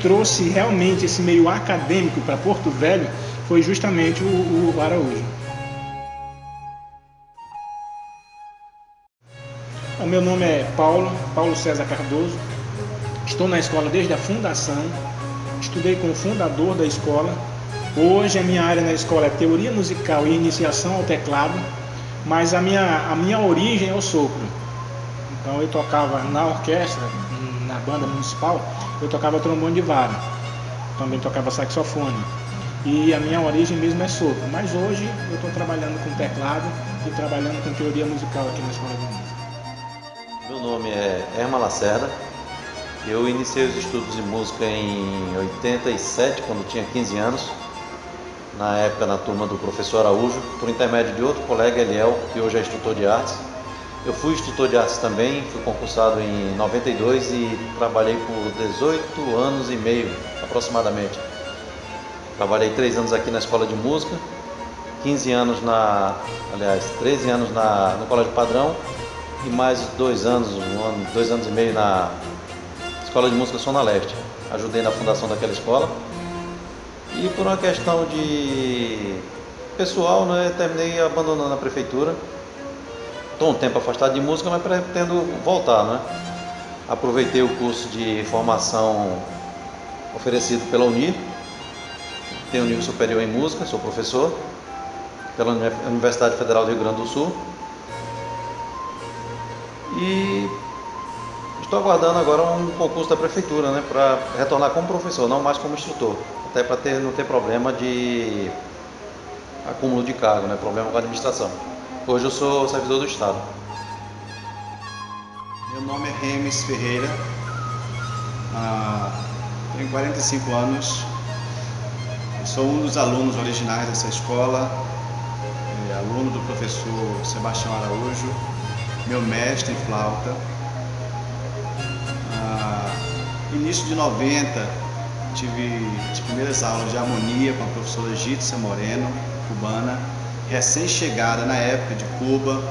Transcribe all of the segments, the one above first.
trouxe realmente esse meio acadêmico para Porto Velho foi justamente o Araújo. O meu nome é Paulo César Cardoso, estou na escola desde a fundação, estudei com o fundador da escola. Hoje a minha área na escola é teoria musical e iniciação ao teclado, mas a minha origem é o sopro. Então eu tocava na orquestra, na banda municipal, eu tocava trombone de vara, também tocava saxofone. E a minha origem mesmo é sopro, mas hoje eu estou trabalhando com teclado e trabalhando com teoria musical aqui na escola de música. Meu nome é Herman Lacerda. Eu iniciei os estudos de música em 87, quando tinha 15 anos, na época na turma do professor Araújo, por intermédio de outro colega, Eliel, que hoje é instrutor de artes. Eu fui instrutor de artes também, fui concursado em 92 e trabalhei por 18 anos e meio, aproximadamente. Trabalhei 3 anos aqui na escola de música, 13 anos no Colégio Padrão e mais 2 anos, 2 anos e meio na Escola de Música Zona Leste. Ajudei na fundação daquela escola e por uma questão de pessoal, né, terminei abandonando a prefeitura. Estou um tempo afastado de música, mas pretendo voltar, né? Aproveitei o curso de formação oferecido pela Unir. Tenho nível superior em música, sou professor pela Universidade Federal do Rio Grande do Sul. E estou aguardando agora um concurso da prefeitura, né, para retornar como professor, não mais como instrutor, até para não ter problema de acúmulo de cargo, né, problema com a administração. Hoje eu sou servidor do Estado. Meu nome é Remes Ferreira, tenho 45 anos, eu sou um dos alunos originais dessa escola, aluno do professor Sebastião Araújo, meu mestre em flauta. Início de 90, tive as primeiras aulas de harmonia com a professora Gitza Moreno, cubana, recém-chegada na época de Cuba.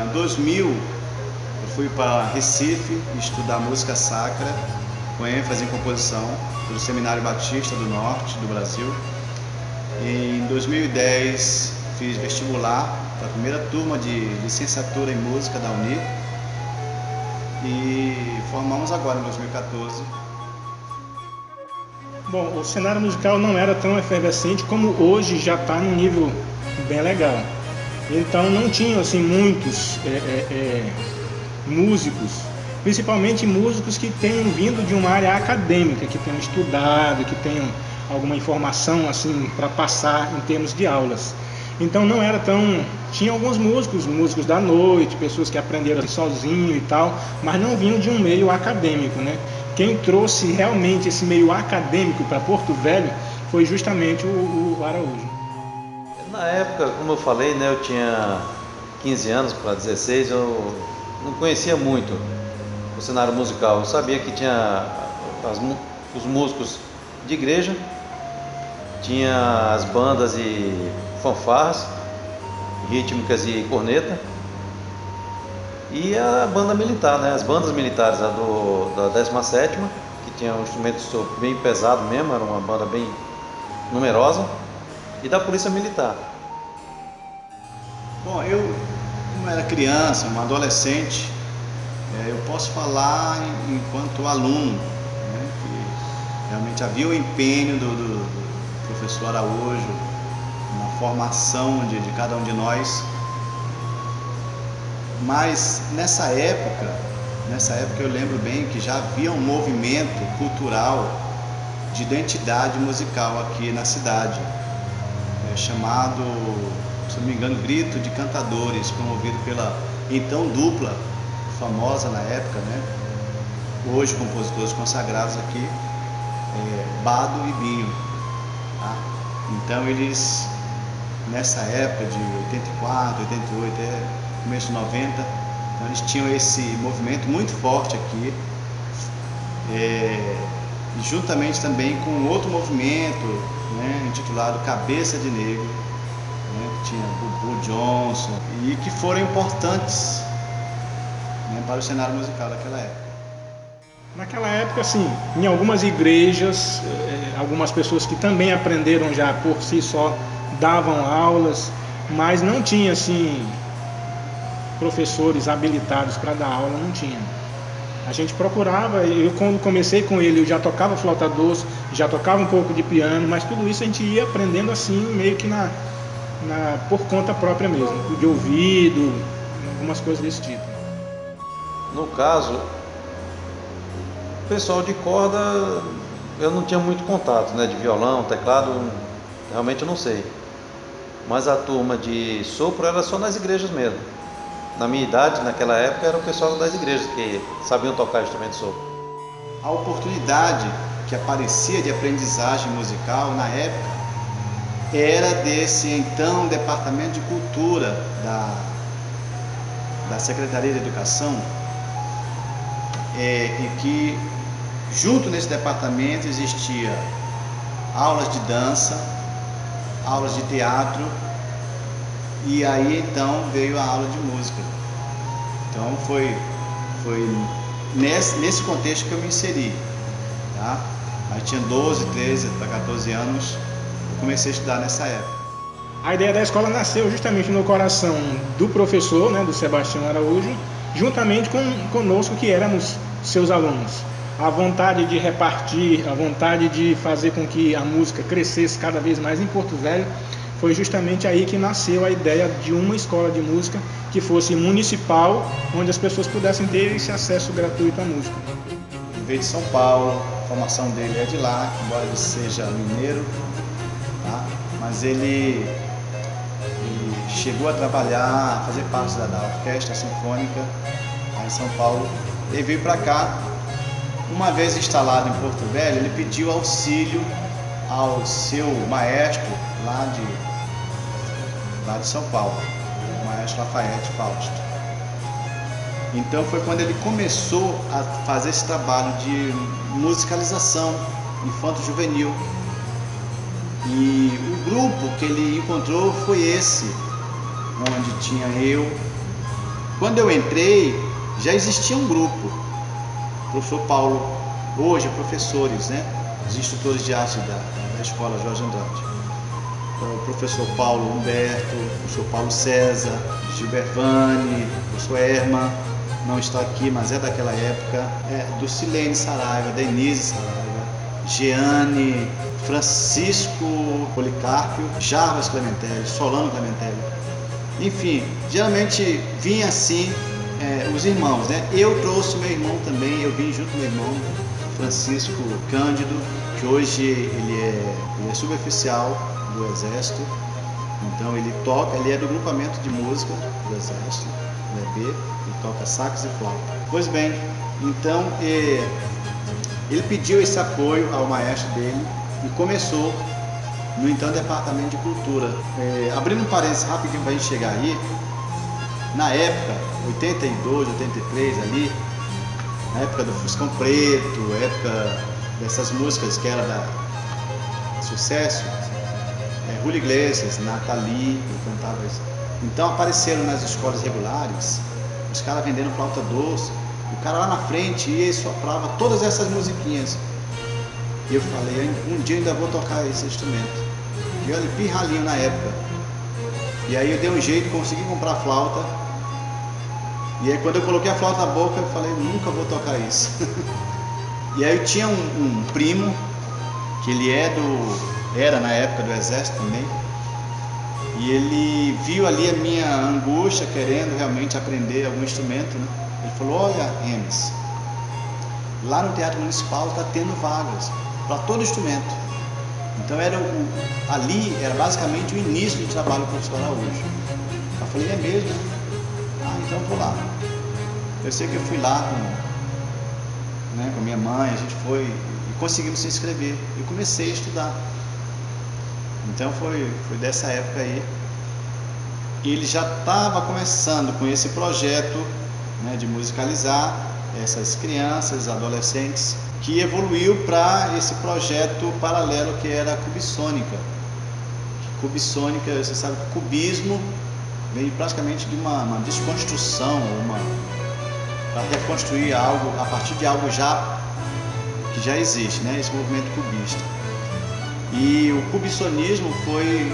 Em 2000, eu fui para Recife estudar música sacra, com ênfase em composição, pelo Seminário Batista do Norte do Brasil. Em 2010, fiz vestibular para a primeira turma de licenciatura em música da Unir e formamos agora em 2014. Bom, o cenário musical não era tão efervescente como hoje já está num nível bem legal. Então não tinham assim muitos músicos, principalmente músicos que tenham vindo de uma área acadêmica, que tenham estudado, que tenham alguma informação assim para passar em termos de aulas. Então não era tão... Tinha alguns músicos da noite, pessoas que aprenderam sozinho e tal, mas não vinham de um meio acadêmico, né? Quem trouxe realmente esse meio acadêmico para Porto Velho foi justamente o Araújo. Na época, como eu falei, né, eu tinha 15 anos para 16, eu não conhecia muito o cenário musical. Eu sabia que tinha os músicos de igreja, tinha as bandas e fanfarras, rítmicas e corneta, e a banda militar, né? As bandas militares, da 17ª, que tinha um instrumento bem pesado mesmo, era uma banda bem numerosa, e da Polícia Militar. Bom, eu, como era criança, um adolescente, eu posso falar enquanto aluno, né, que realmente havia o empenho do professor Araújo na formação de cada um de nós. Mas nessa época eu lembro bem que já havia um movimento cultural de identidade musical aqui na cidade, chamado, se não me engano, Grito de Cantadores, promovido pela então dupla famosa na época, né? Hoje compositores consagrados aqui, Bado e Binho, tá? Então eles, nessa época de 84, 88, começo de 90, então eles tinham esse movimento muito forte aqui, juntamente também com outro movimento, né, intitulado Cabeça de Negro, né, que tinha Bubu Johnson, e que foram importantes, né, para o cenário musical daquela época. Naquela época, assim, em algumas igrejas, algumas pessoas que também aprenderam já por si só davam aulas, mas não tinha assim professores habilitados para dar aula, não tinha. A gente procurava, eu quando comecei com ele, eu já tocava flauta doce, já tocava um pouco de piano, mas tudo isso a gente ia aprendendo assim, meio que por conta própria mesmo, de ouvido, algumas coisas desse tipo. No caso, o pessoal de corda eu não tinha muito contato, né? De violão, teclado, realmente eu não sei. Mas a turma de sopro era só nas igrejas mesmo. Na minha idade, naquela época, era o pessoal das igrejas que sabiam tocar instrumento de sopro. A oportunidade que aparecia de aprendizagem musical na época era desse então Departamento de Cultura da Secretaria de Educação, e que junto nesse departamento existia aulas de dança, aulas de teatro, e aí então veio a aula de música. Então foi nesse contexto que eu me inseri, tá? Aí tinha 12, 13 para 14 anos, eu comecei a estudar nessa época. A ideia da escola nasceu justamente no coração do professor, né, do Sebastião Araújo, juntamente conosco que éramos seus alunos. A vontade de repartir, a vontade de fazer com que a música crescesse cada vez mais em Porto Velho, foi justamente aí que nasceu a ideia de uma escola de música que fosse municipal, onde as pessoas pudessem ter esse acesso gratuito à música. Ele veio de São Paulo, a formação dele é de lá, embora ele seja mineiro, tá? Mas ele chegou a trabalhar, a fazer parte da orquestra sinfônica lá em São Paulo. Ele veio para cá. Uma vez instalado em Porto Velho, ele pediu auxílio ao seu maestro lá de São Paulo, o maestro Lafayette Fausto. Então foi quando ele começou a fazer esse trabalho de musicalização infanto-juvenil. E o grupo que ele encontrou foi esse, onde tinha eu. Quando eu entrei, já existia um grupo. O professor Paulo, hoje professores, né? Os instrutores de arte da escola Jorge Andrade. O professor Paulo Humberto, o professor Paulo César, Gilberto Vani, o professor Herman, não está aqui, mas é daquela época, do Silene Saraiva, Denise Saraiva, Jeane, Francisco Policarpio, Jarbas Clementelli, Solano Clementelli. Enfim, geralmente vinha assim os irmãos, né? Eu trouxe meu irmão também, eu vim junto com meu irmão, Francisco Cândido, que hoje ele é suboficial do Exército, então ele é do grupamento de música do Exército, do EB, ele toca sax e flauta. Pois bem, então ele pediu esse apoio ao maestro dele e começou no então Departamento de Cultura. Abrindo um parênteses rapidinho para a gente chegar aí, na época, 82, 83 ali, na época do Fuscão Preto, época dessas músicas que era da sucesso, Julio Iglesias, Nathalie, que cantava isso. Então apareceram nas escolas regulares, os caras vendendo flauta doce, o cara lá na frente ia e soprava todas essas musiquinhas. E eu falei, um dia eu ainda vou tocar esse instrumento. E olha, pirralhinho na época. E aí eu dei um jeito, consegui comprar flauta. E aí quando eu coloquei a flauta na boca, eu falei, nunca vou tocar isso. E aí eu tinha um primo, que ele era na época do Exército também. E ele viu ali a minha angústia, querendo realmente aprender algum instrumento, né? Ele falou, olha, Hermes, lá no Teatro Municipal está tendo vagas para todo instrumento. Então ali era basicamente o início do trabalho do professor Araújo. Eu falei, é mesmo? Então eu vou lá. Eu sei que eu fui lá com minha mãe, a gente foi e conseguimos se inscrever. E comecei a estudar. Então foi dessa época aí. Ele já estava começando com esse projeto, né, de musicalizar essas crianças, adolescentes, que evoluiu para esse projeto paralelo que era a Cubisônica. Cubisônica, você sabe que o cubismo vem praticamente de uma desconstrução, para reconstruir algo a partir de algo já que já existe, né? Esse movimento cubista. E o cubiçonismo foi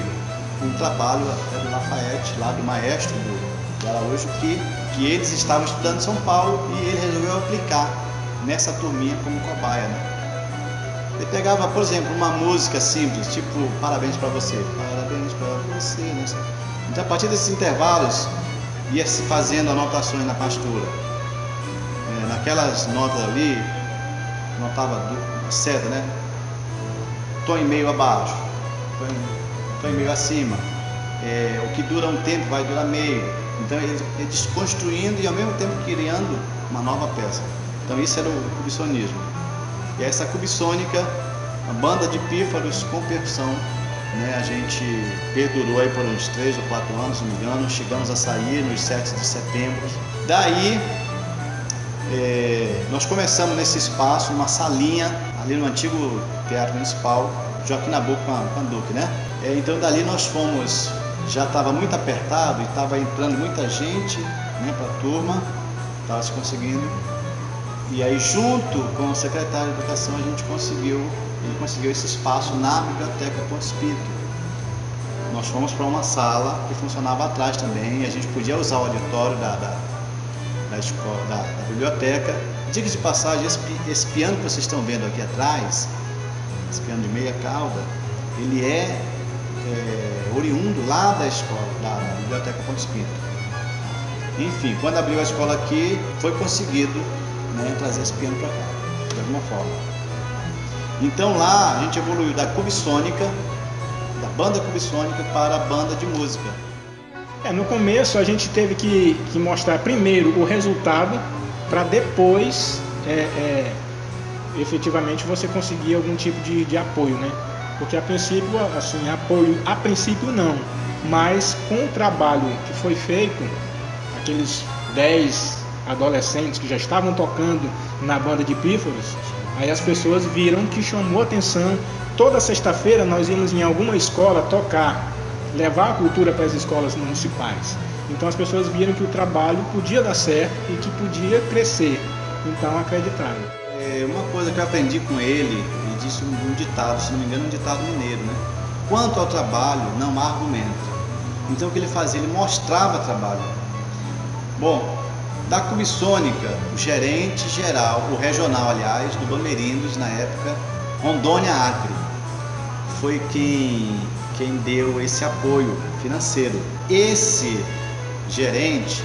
um trabalho até do Lafayette, lá do maestro do Araújo, que eles estavam estudando em São Paulo e ele resolveu aplicar nessa turminha como cobaia, né? Ele pegava, por exemplo, uma música simples, tipo Parabéns para você, parabéns para você, né? Então, a partir desses intervalos, ia se fazendo anotações na partitura. Naquelas notas ali, notava certa, né? Tom e meio abaixo, tom e meio acima. O que dura um tempo vai durar meio. Então, ele desconstruindo e ao mesmo tempo criando uma nova peça. Então, isso era o cubiçonismo. E essa cubiçônica, a banda de pífaros com percussão, né? A gente perdurou aí por uns 3 ou 4 anos, se não me engano. Chegamos a sair nos 7 de setembro. Daí, nós começamos nesse espaço, numa salinha, ali no antigo Teatro Municipal, Joaquim Nabuco com a Duque, né? Então, dali nós fomos, já estava muito apertado e estava entrando muita gente, né, para a turma, estava se conseguindo. E aí, junto com o secretário de Educação, ele conseguiu esse espaço na Biblioteca Ponto Espírito. Nós fomos para uma sala que funcionava atrás também, e a gente podia usar o auditório da escola, da biblioteca. Diga de passagem, esse piano que vocês estão vendo aqui atrás, esse piano de meia cauda, ele é oriundo lá da escola, da Biblioteca Ponto Espírito. Enfim, quando abriu a escola aqui, foi conseguido, né, trazer esse piano para cá, de alguma forma. Então lá a gente evoluiu da cubiçônica, da banda cubiçônica, para a banda de música. No começo a gente teve que mostrar primeiro o resultado para depois efetivamente você conseguir algum tipo de apoio, né? Porque a princípio, assim, apoio a princípio não, mas com o trabalho que foi feito, aqueles 10 adolescentes que já estavam tocando na banda de pífaros, aí as pessoas viram que chamou atenção. Toda sexta-feira nós íamos em alguma escola tocar, levar a cultura para as escolas municipais. Então as pessoas viram que o trabalho podia dar certo e que podia crescer, então acreditaram. Uma coisa que eu aprendi com ele disse um ditado, se não me engano, um ditado mineiro, né? Quanto ao trabalho, não há argumento. Então o que ele fazia? Ele mostrava trabalho. Bom, da cubiçônica, o gerente geral, o regional, aliás, do Bamerindos, na época, Rondônia Acre, foi quem deu esse apoio financeiro. Esse gerente,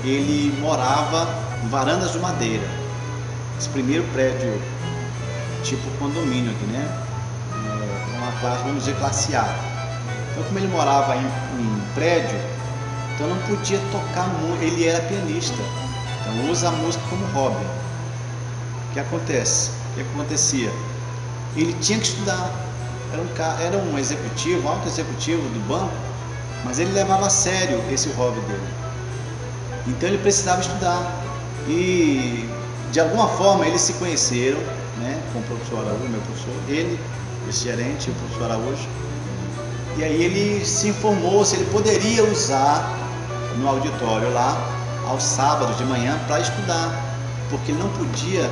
ele morava em Varandas do Madeira, esse primeiro prédio tipo condomínio aqui, né? Uma classe, vamos dizer, classe A. Então, como ele morava em prédio, então não podia tocar muito, ele era pianista, então usa a música como hobby. O que acontece? O que acontecia? Ele tinha que estudar, era um executivo, alto executivo do banco, mas ele levava a sério esse hobby dele. Então ele precisava estudar e de alguma forma eles se conheceram, né, com o professor Araújo, meu professor, ele, esse gerente, o professor Araújo, e aí ele se informou se ele poderia usar no auditório lá, aos sábados de manhã, para estudar, porque ele não podia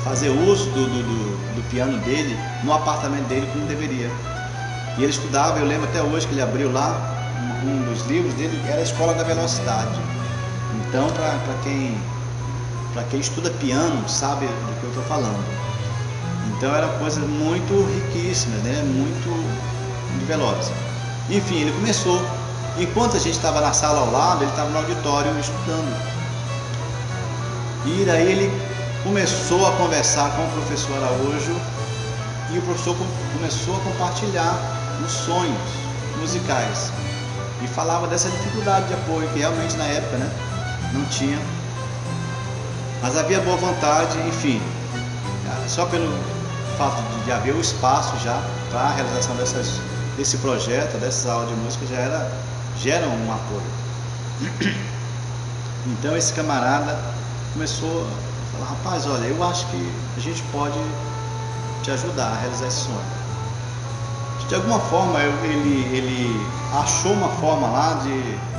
fazer uso do piano dele no apartamento dele como deveria. E ele estudava, eu lembro até hoje que ele abriu lá, um dos livros dele era a Escola da Velocidade. Então, para quem estuda piano, sabe do que eu estou falando. Então, era coisa muito riquíssima, né? muito veloz. Enfim, ele começou. Enquanto a gente estava na sala ao lado, ele estava no auditório estudando. E daí ele começou a conversar com o professor Araújo e o professor começou a compartilhar os sonhos musicais. E falava dessa dificuldade de apoio, que realmente na época, né, não tinha. Mas havia boa vontade, enfim. Só pelo fato de haver o espaço já para a realização desse projeto, dessas aulas de música, gera um apoio. Então esse camarada começou a falar: rapaz, olha, eu acho que a gente pode te ajudar a realizar esse sonho. De alguma forma ele achou uma forma lá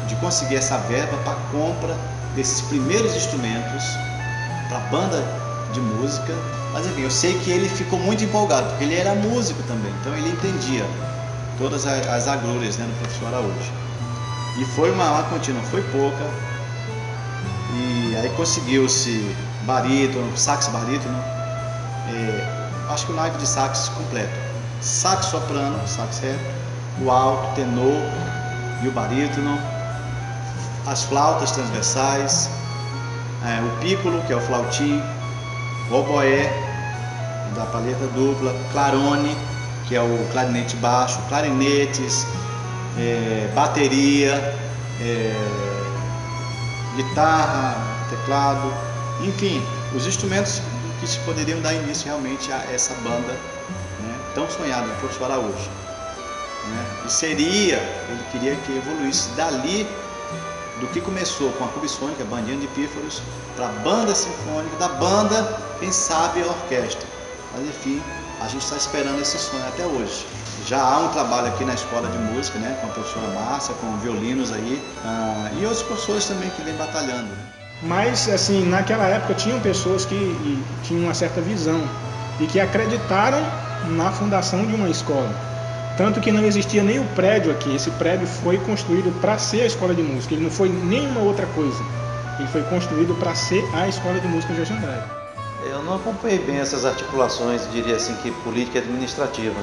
de conseguir essa verba para a compra desses primeiros instrumentos para a banda de música, mas enfim, eu sei que ele ficou muito empolgado, porque ele era músico também, então ele entendia todas as agrúrias, né, do professor Araújo. E foi uma contínua, foi pouca, e aí conseguiu-se barítono, sax barítono, acho que o naipe de sax completo, sax soprano, sax ré, o alto, tenor e o barítono, as flautas transversais, o pícolo, que é o flautim, o oboé, da palheta dupla, clarone, que é o clarinete baixo, clarinetes, bateria, guitarra, teclado, enfim, os instrumentos que se poderiam dar início realmente a essa banda, né, tão sonhada do professor Araújo. Né? E ele queria que evoluísse dali, do que começou com a Cubisônica, a bandinha de pífaros, para a banda sinfônica, da banda, quem sabe a orquestra. Mas enfim, a gente está esperando esse sonho até hoje. Já há um trabalho aqui na escola de música, né, com a professora Márcia, com violinos aí, e outros professores também que vêm batalhando. Mas, assim, naquela época tinham pessoas que tinham uma certa visão e que acreditaram na fundação de uma escola. Tanto que não existia nem o prédio aqui. Esse prédio foi construído para ser a escola de música. Ele não foi nenhuma outra coisa. Ele foi construído para ser a escola de música de Andrade. Eu não acompanhei bem essas articulações, diria assim, que política e administrativa.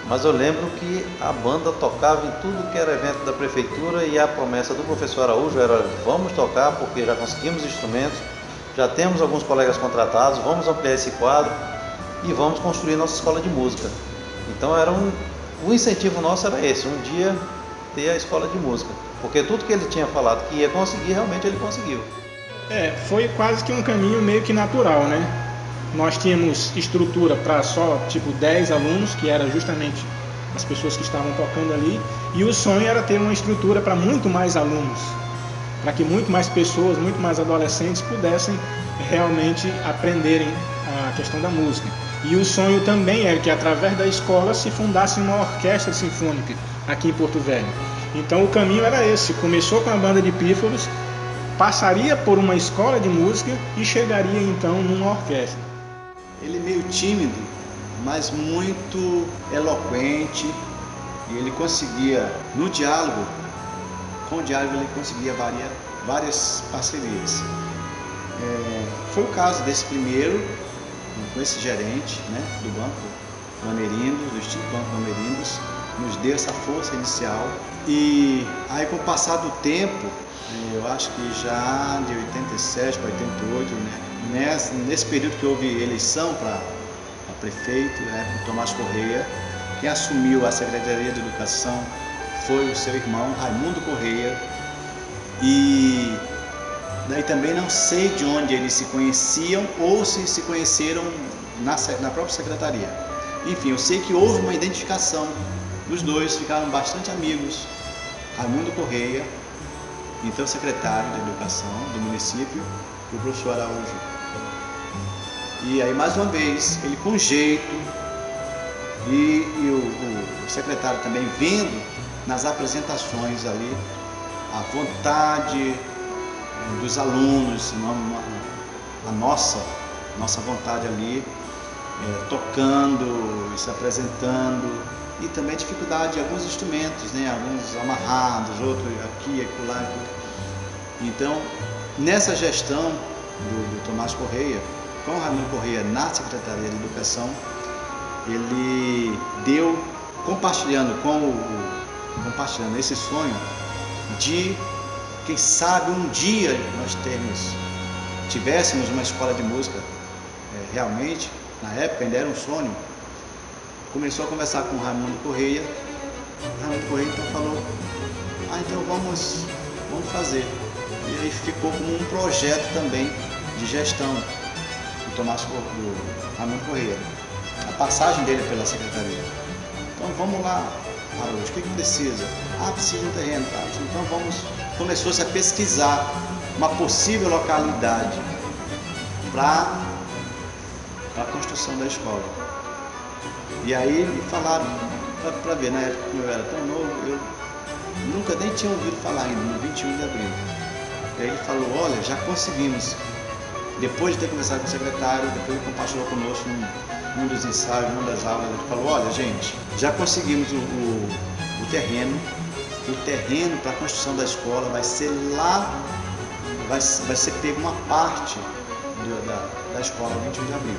Mas eu lembro que a banda tocava em tudo que era evento da prefeitura e a promessa do professor Araújo era: vamos tocar porque já conseguimos instrumentos, já temos alguns colegas contratados, vamos ampliar esse quadro e vamos construir nossa escola de música. Então o incentivo nosso era esse, um dia ter a escola de música, porque tudo que ele tinha falado que ia conseguir, realmente ele conseguiu. Foi quase que um caminho meio que natural, né? Nós tínhamos estrutura para só 10 alunos, que era justamente as pessoas que estavam tocando ali, e o sonho era ter uma estrutura para muito mais alunos, para que muito mais pessoas, muito mais adolescentes pudessem realmente aprenderem a questão da música. E o sonho também era que através da escola se fundasse uma orquestra sinfônica aqui em Porto Velho. Então o caminho era esse, começou com a banda de pífaros, passaria por uma escola de música e chegaria então numa orquestra. Ele meio tímido, mas muito eloquente, e ele conseguia, no diálogo, com o diálogo ele conseguia várias parcerias. Foi o caso desse primeiro, com esse gerente, né, do Banco Bamerindos, do Instituto Banco Bamerindos, nos deu essa força inicial. E aí, com o passar do tempo, eu acho que já de 87 para 88, né, nesse período que houve eleição para prefeito, né, o Tomás Correia, quem assumiu a Secretaria de Educação foi o seu irmão, Raimundo Correia, e daí também não sei de onde eles se conheciam ou se conheceram na própria secretaria. Enfim, eu sei que houve uma identificação dos dois, ficaram bastante amigos. Raimundo Correia, então secretário de Educação do município, e o professor Araújo. E aí, mais uma vez, ele com jeito, e o secretário também vendo nas apresentações ali a vontade dos alunos, a nossa vontade ali, tocando, se apresentando, e também a dificuldade de alguns instrumentos, né? Alguns amarrados, outros aqui, acolá, aqui. Então, nessa gestão do Tomás Correia, com o Raimundo Correia na Secretaria de Educação, ele deu, compartilhando esse sonho de, quem sabe, um dia nós tivéssemos uma escola de música, realmente, na época ainda era um sonho. Começou a conversar com o Raimundo Correia. O Raimundo Correia então falou: então vamos fazer. E aí ficou como um projeto também de gestão do Raimundo Correia, a passagem dele pela secretaria. Então vamos lá, Araújo, o que precisa? Precisa de um terreno, tá? Então começou-se a pesquisar uma possível localidade para a construção da escola. E aí me falaram, para ver, na época como eu era tão novo, eu nunca nem tinha ouvido falar ainda, no 21 de abril. E aí ele falou: olha, já conseguimos depois de ter conversado com o secretário, depois ele compartilhou conosco num dos ensaios, numa das aulas, ele falou, olha gente, já conseguimos o terreno para a construção da escola vai ser lá, vai ser pego uma parte da escola 21 de abril.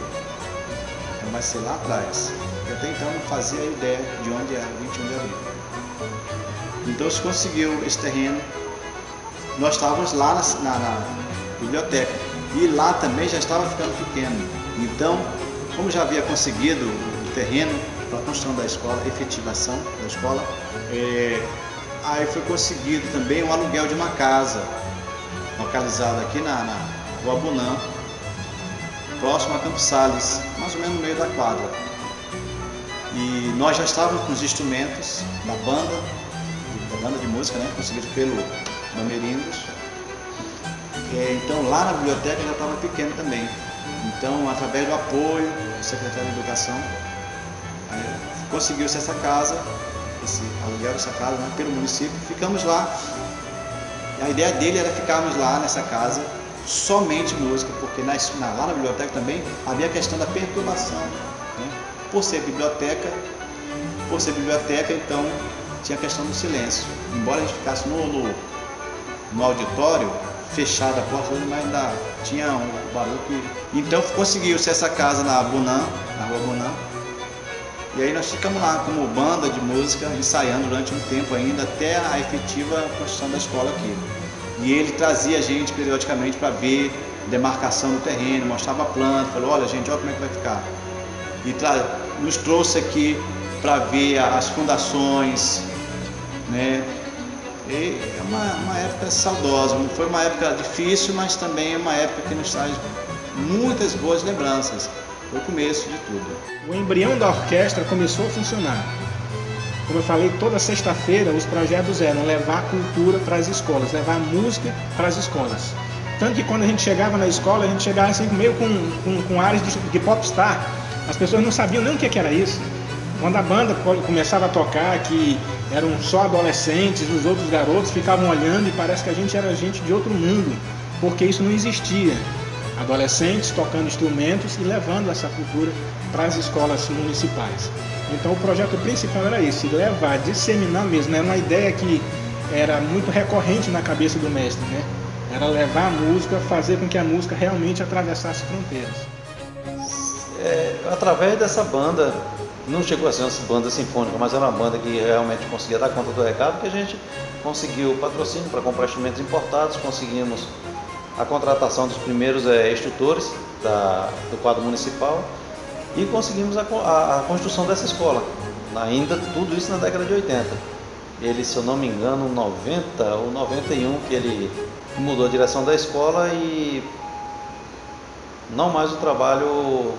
Então vai ser lá atrás. Eu até então não fazia ideia de onde era 21 de abril. Então se conseguiu esse terreno, nós estávamos lá na biblioteca e lá também já estava ficando pequeno. Então, como já havia conseguido o terreno para a construção da escola, efetivação da escola, aí foi conseguido também o aluguel de uma casa localizada aqui na Rua Bunã, próximo a Campos Sales, mais ou menos no meio da quadra. E nós já estávamos com os instrumentos da banda de música, né, conseguido pelo Bamerindos. Então lá na biblioteca já estava pequeno também. Então, através do apoio do secretário de Educação, conseguiu-se essa casa, esse aluguel dessa casa, né, pelo município. Ficamos lá. A ideia dele era ficarmos lá nessa casa somente música, porque lá na biblioteca também havia a questão da perturbação, né? Por ser biblioteca, então tinha a questão do silêncio. Embora a gente ficasse no auditório, fechada a porta, mas ainda tinha um barulho que... Então conseguiu-se essa casa na Rua Bunã. E aí nós ficamos lá como banda de música, ensaiando durante um tempo ainda, até a efetiva construção da escola aqui. E ele trazia a gente periodicamente para ver demarcação do terreno, mostrava a planta, falou, olha gente, olha como é que vai ficar. E nos trouxe aqui para ver as fundações, né? E é uma época saudosa, foi uma época difícil, mas também é uma época que nos traz muitas boas lembranças. Foi o começo de tudo. O embrião da orquestra começou a funcionar. Como eu falei, toda sexta-feira os projetos eram levar cultura para as escolas, levar música para as escolas. Tanto que quando a gente chegava na escola, a gente chegava assim meio com áreas de popstar. As pessoas não sabiam nem o que era isso. Quando a banda começava a tocar, que eram só adolescentes, os outros garotos ficavam olhando e parece que a gente era gente de outro mundo, porque isso não existia. Adolescentes tocando instrumentos e levando essa cultura para as escolas municipais. Então o projeto principal era esse, levar, disseminar mesmo. Era uma ideia que era muito recorrente na cabeça do mestre, né? Era levar a música, fazer com que a música realmente atravessasse fronteiras. Através dessa banda, não chegou a ser uma banda sinfônica, mas era uma banda que realmente conseguia dar conta do recado, que a gente conseguiu o patrocínio para comprar instrumentos importados, conseguimos a contratação dos primeiros instrutores do quadro municipal e conseguimos a construção dessa escola, ainda tudo isso na década de 80. Ele, se eu não me engano, 90 ou 91 que ele mudou a direção da escola e não mais o trabalho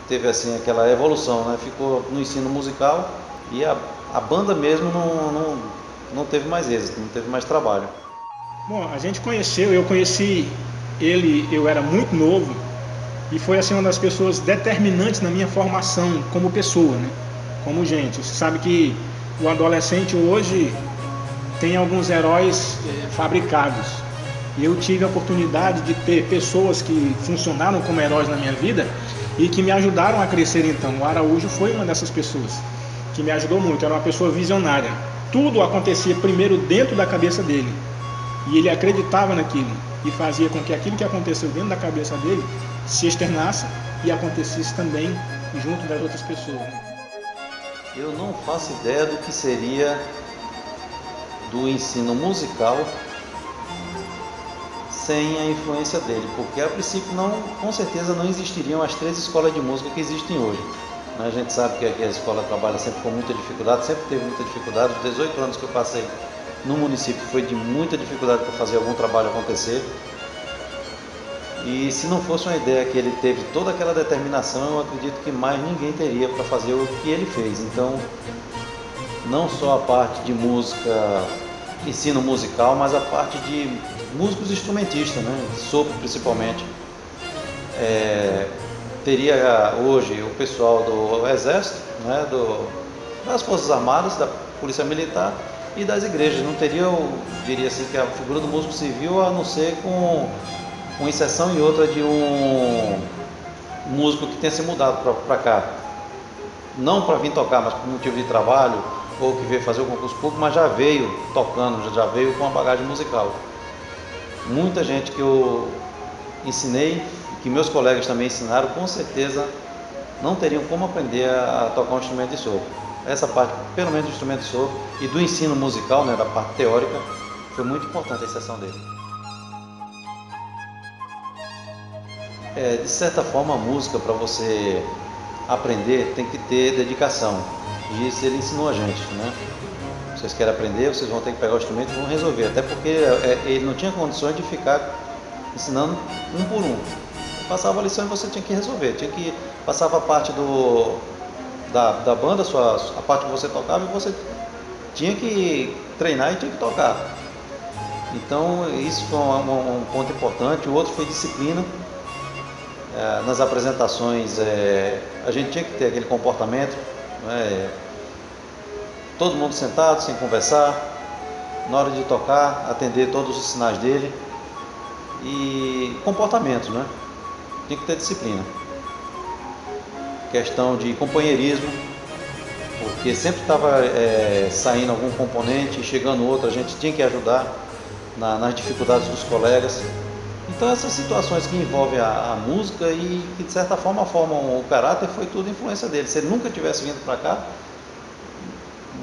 teve assim aquela evolução, né? Ficou no ensino musical e a banda mesmo não teve mais êxito, não teve mais trabalho. Bom, a gente eu conheci ele, eu era muito novo e foi assim uma das pessoas determinantes na minha formação como pessoa, né? Como gente. Você sabe que o adolescente hoje tem alguns heróis fabricados. E eu tive a oportunidade de ter pessoas que funcionaram como heróis na minha vida e que me ajudaram a crescer então. O Araújo foi uma dessas pessoas que me ajudou muito, era uma pessoa visionária. Tudo acontecia primeiro dentro da cabeça dele. E ele acreditava naquilo e fazia com que aquilo que aconteceu dentro da cabeça dele se externasse e acontecesse também junto das outras pessoas. Eu não faço ideia do que seria do ensino musical sem a influência dele, porque a princípio com certeza não existiriam as 3 escolas de música que existem hoje. A gente sabe que aqui a escola trabalha sempre com muita dificuldade, sempre teve muita dificuldade. Os 18 anos que eu passei no município foi de muita dificuldade para fazer algum trabalho acontecer. E se não fosse uma ideia que ele teve toda aquela determinação, eu acredito que mais ninguém teria para fazer o que ele fez. Então, não só a parte de música, ensino musical, mas a parte de músicos instrumentistas, né? Sopro principalmente. Teria hoje o pessoal do Exército, né? Das Forças Armadas, da Polícia Militar e das igrejas. Não teria, eu diria assim, que a figura do músico civil, a não ser com uma exceção e outra de um músico que tenha se mudado para cá, não para vir tocar, mas por motivo de trabalho, ou que veio fazer o concurso público, mas já veio tocando, já veio com uma bagagem musical. Muita gente que eu ensinei, que meus colegas também ensinaram, com certeza não teriam como aprender a tocar um instrumento de sopro. Essa parte, pelo menos do instrumento de sopro e do ensino musical, né, da parte teórica, foi muito importante a exceção dele. De certa forma, a música, para você aprender, tem que ter dedicação. E isso ele ensinou a gente, né? Vocês querem aprender, vocês vão ter que pegar o instrumento e vão resolver. Até porque ele não tinha condições de ficar ensinando um por um. Passava a lição e você tinha que resolver. Passava a parte da banda, a parte que você tocava, e você tinha que treinar e tinha que tocar. Então isso foi um ponto importante. O outro foi disciplina. Nas apresentações a gente tinha que ter aquele comportamento, né? Todo mundo sentado, sem conversar, na hora de tocar, atender todos os sinais dele, e comportamento, né? Tinha que ter disciplina. Questão de companheirismo, porque sempre estava saindo algum componente e chegando outro, a gente tinha que ajudar nas dificuldades dos colegas. Então essas situações que envolvem a música e que de certa forma formam o caráter, foi tudo influência dele. Se ele nunca tivesse vindo para cá,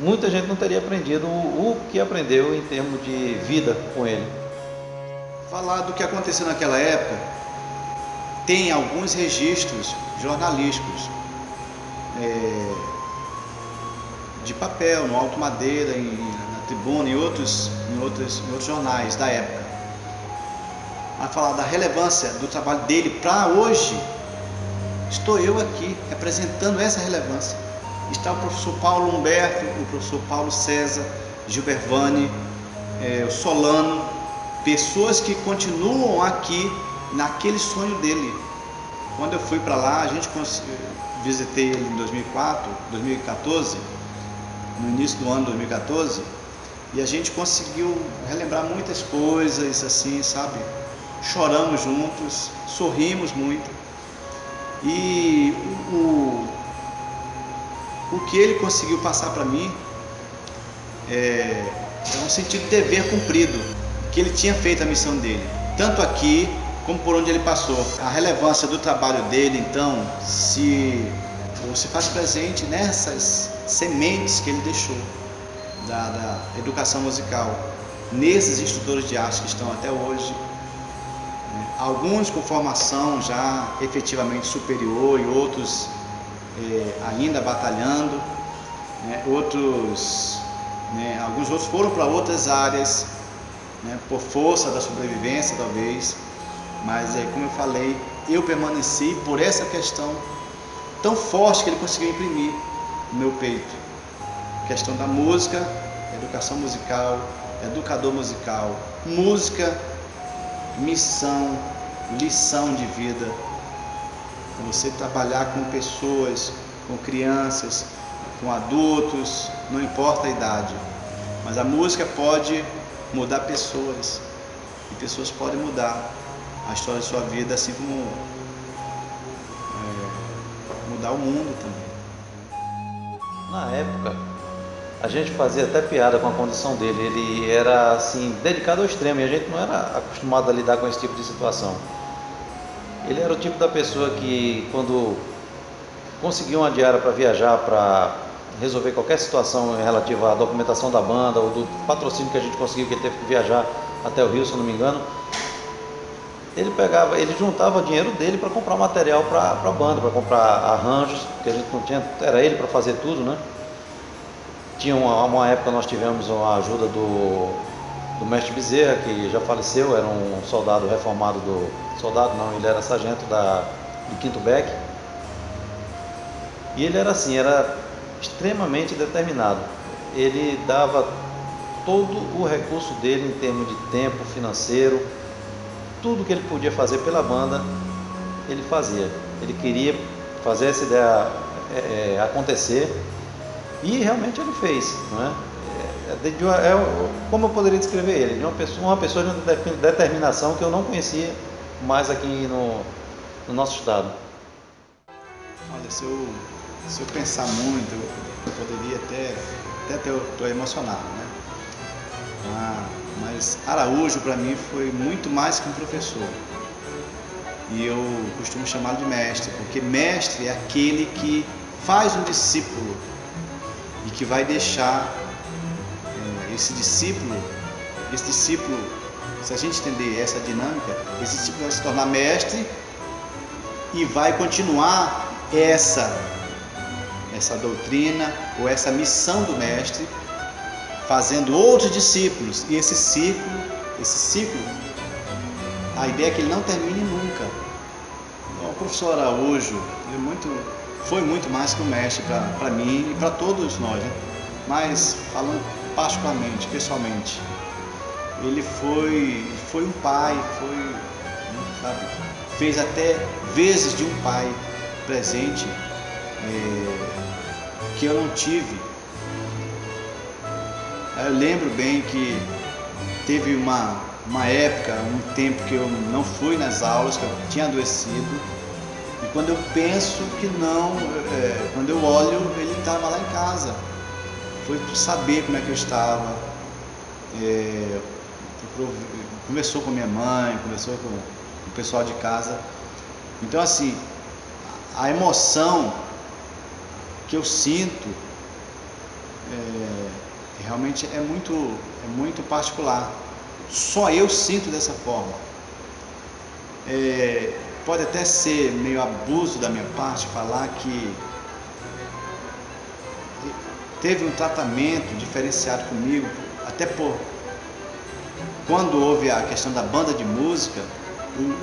muita gente não teria aprendido o que aprendeu em termos de vida com ele. Falar do que aconteceu naquela época, tem alguns registros jornalísticos de papel, no Alto Madeira, na Tribuna, em outros jornais da época, a falar da relevância do trabalho dele para hoje. Estou eu aqui representando essa relevância. Está o professor Paulo Humberto, o professor Paulo César, Gilbervani, o Solano, pessoas que continuam aqui naquele sonho dele. Quando eu fui para lá, visitei ele em 2014, no início do ano 2014, e a gente conseguiu relembrar muitas coisas, assim, sabe? Choramos juntos, sorrimos muito, e o que ele conseguiu passar para mim é um sentido de dever cumprido, que ele tinha feito a missão dele, tanto aqui como por onde ele passou. A relevância do trabalho dele, então, se faz presente nessas sementes que ele deixou da educação musical, nesses instrutores de arte que estão até hoje, né? Alguns com formação já efetivamente superior e outros ainda batalhando, né? Alguns outros foram para outras áreas, né? Por força da sobrevivência talvez, mas como eu falei, eu permaneci por essa questão tão forte que ele conseguiu imprimir no meu peito. A questão da música, educação musical, educador musical, música, missão, lição de vida. Você trabalhar com pessoas, com crianças, com adultos, não importa a idade, mas a música pode mudar pessoas, e pessoas podem mudar a história de sua vida, assim como mudar o mundo também. Na época, a gente fazia até piada com a condição dele. Ele era assim, dedicado ao extremo, e a gente não era acostumado a lidar com esse tipo de situação. Ele era o tipo da pessoa que, quando conseguia uma diária para viajar, para resolver qualquer situação relativa à documentação da banda ou do patrocínio que a gente conseguiu, que ele teve que viajar até o Rio, se eu não me engano, ele juntava dinheiro dele para comprar material para a banda, para comprar arranjos, porque a gente não tinha, era ele para fazer tudo, né? Tinha uma época nós tivemos a ajuda do mestre Bezerra, que já faleceu, era um soldado reformado ele era sargento do 5º BEC. E ele era assim, era extremamente determinado. Ele dava todo o recurso dele em termos de tempo, financeiro, tudo que ele podia fazer pela banda, ele fazia. Ele queria fazer essa ideia acontecer, e realmente ele fez, não é? Como eu poderia descrever ele? De uma pessoa de determinação que eu não conhecia mais aqui no nosso estado. Olha, se eu pensar muito, eu poderia até estou emocionado, né? Mas Araújo para mim foi muito mais que um professor. E eu costumo chamá-lo de mestre, porque mestre é aquele que faz um discípulo e que vai deixar esse discípulo, se a gente entender essa dinâmica, esse discípulo vai se tornar mestre e vai continuar essa doutrina ou essa missão do mestre, fazendo outros discípulos. E esse ciclo, a ideia é que ele não termine nunca. Então, o professor Araújo foi muito mais que um mestre para mim e para todos nós, né? Mas falando particularmente, pessoalmente, ele foi um pai, sabe, fez até vezes de um pai presente que eu não tive. Eu lembro bem que teve uma época, um tempo que eu não fui nas aulas, que eu tinha adoecido, e quando eu penso que não, quando eu olho, ele estava lá em casa. Foi saber como é que eu estava, conversou com minha mãe, conversou com o pessoal de casa. Então assim, a emoção que eu sinto realmente é muito particular. Só eu sinto dessa forma. Pode até ser meio abuso da minha parte falar que teve um tratamento diferenciado comigo, até por quando houve a questão da banda de música,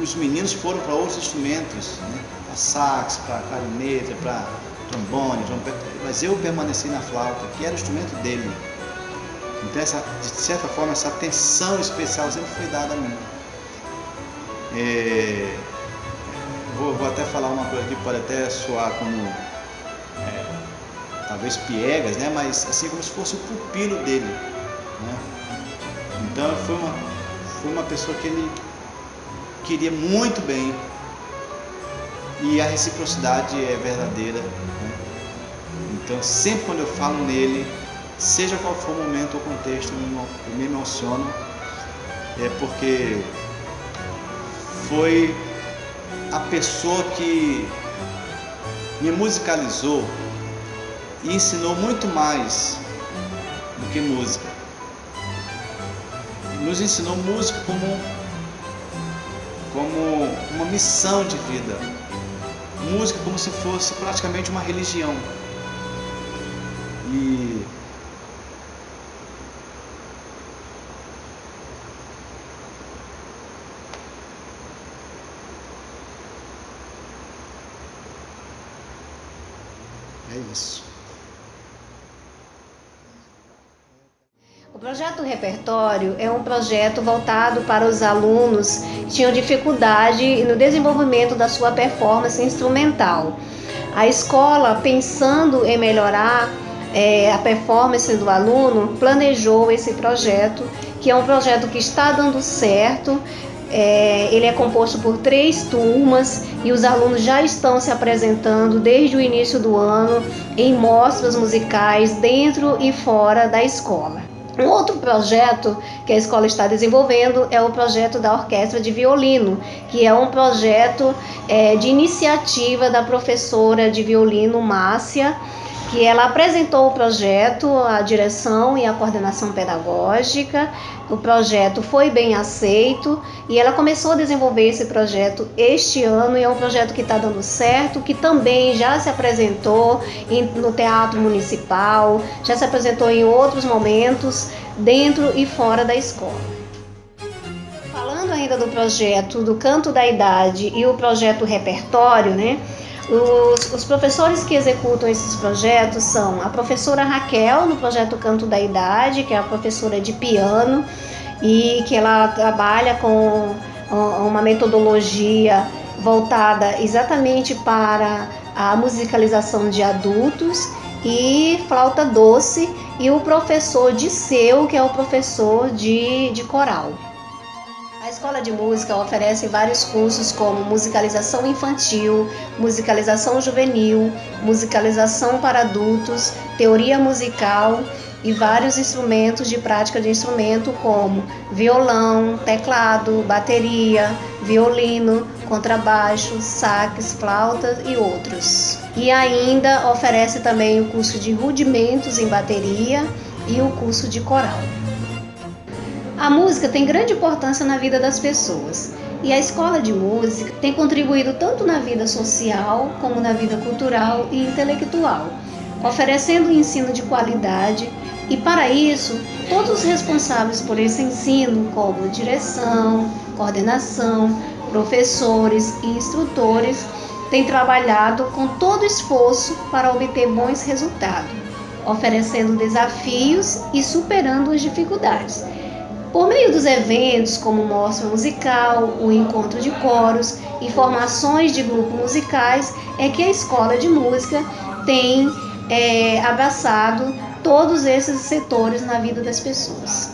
os meninos foram para outros instrumentos, né? Para sax, para clarinete, para trombone, trompete, mas eu permaneci na flauta, que era o instrumento dele. Então, de certa forma, essa atenção especial sempre foi dada a mim. Vou até falar uma coisa que pode até soar como talvez piegas, né? Mas assim, como se fosse o pupilo dele, né? Então foi uma pessoa que ele queria muito bem, e a reciprocidade é verdadeira, né? Então sempre quando eu falo nele, seja qual for o momento ou contexto, eu me emociono, porque foi a pessoa que me musicalizou e ensinou muito mais do que música. Nos ensinou música como uma missão de vida, música como se fosse praticamente uma religião. E é isso. O projeto Repertório é um projeto voltado para os alunos que tinham dificuldade no desenvolvimento da sua performance instrumental. A escola, pensando em melhorar a performance do aluno, planejou esse projeto, que é um projeto que está dando certo. Ele é composto por 3 turmas e os alunos já estão se apresentando desde o início do ano em mostras musicais dentro e fora da escola. Um outro projeto que a escola está desenvolvendo é o projeto da Orquestra de Violino, que é um projeto de iniciativa da professora de violino Márcia, que ela apresentou o projeto à direção e à coordenação pedagógica. O projeto foi bem aceito e ela começou a desenvolver esse projeto este ano, e é um projeto que está dando certo, que também já se apresentou no Teatro Municipal, já se apresentou em outros momentos, dentro e fora da escola. Falando ainda do projeto do Canto da Idade e o projeto Repertório, né? Os professores que executam esses projetos são a professora Raquel, no projeto Canto da Idade, que é a professora de piano, e que ela trabalha com uma metodologia voltada exatamente para a musicalização de adultos, e flauta doce, e o professor Disseu, que é o professor de coral. A Escola de Música oferece vários cursos como musicalização infantil, musicalização juvenil, musicalização para adultos, teoria musical e vários instrumentos de prática de instrumento como violão, teclado, bateria, violino, contrabaixo, sax, flauta e outros. E ainda oferece também o curso de rudimentos em bateria e o curso de coral. A música tem grande importância na vida das pessoas e a escola de música tem contribuído tanto na vida social como na vida cultural e intelectual, oferecendo um ensino de qualidade e, para isso, todos os responsáveis por esse ensino, como direção, coordenação, professores e instrutores, têm trabalhado com todo esforço para obter bons resultados, oferecendo desafios e superando as dificuldades. Por meio dos eventos como mostra musical, o encontro de coros e formações de grupos musicais, é que a escola de música tem abraçado todos esses setores na vida das pessoas.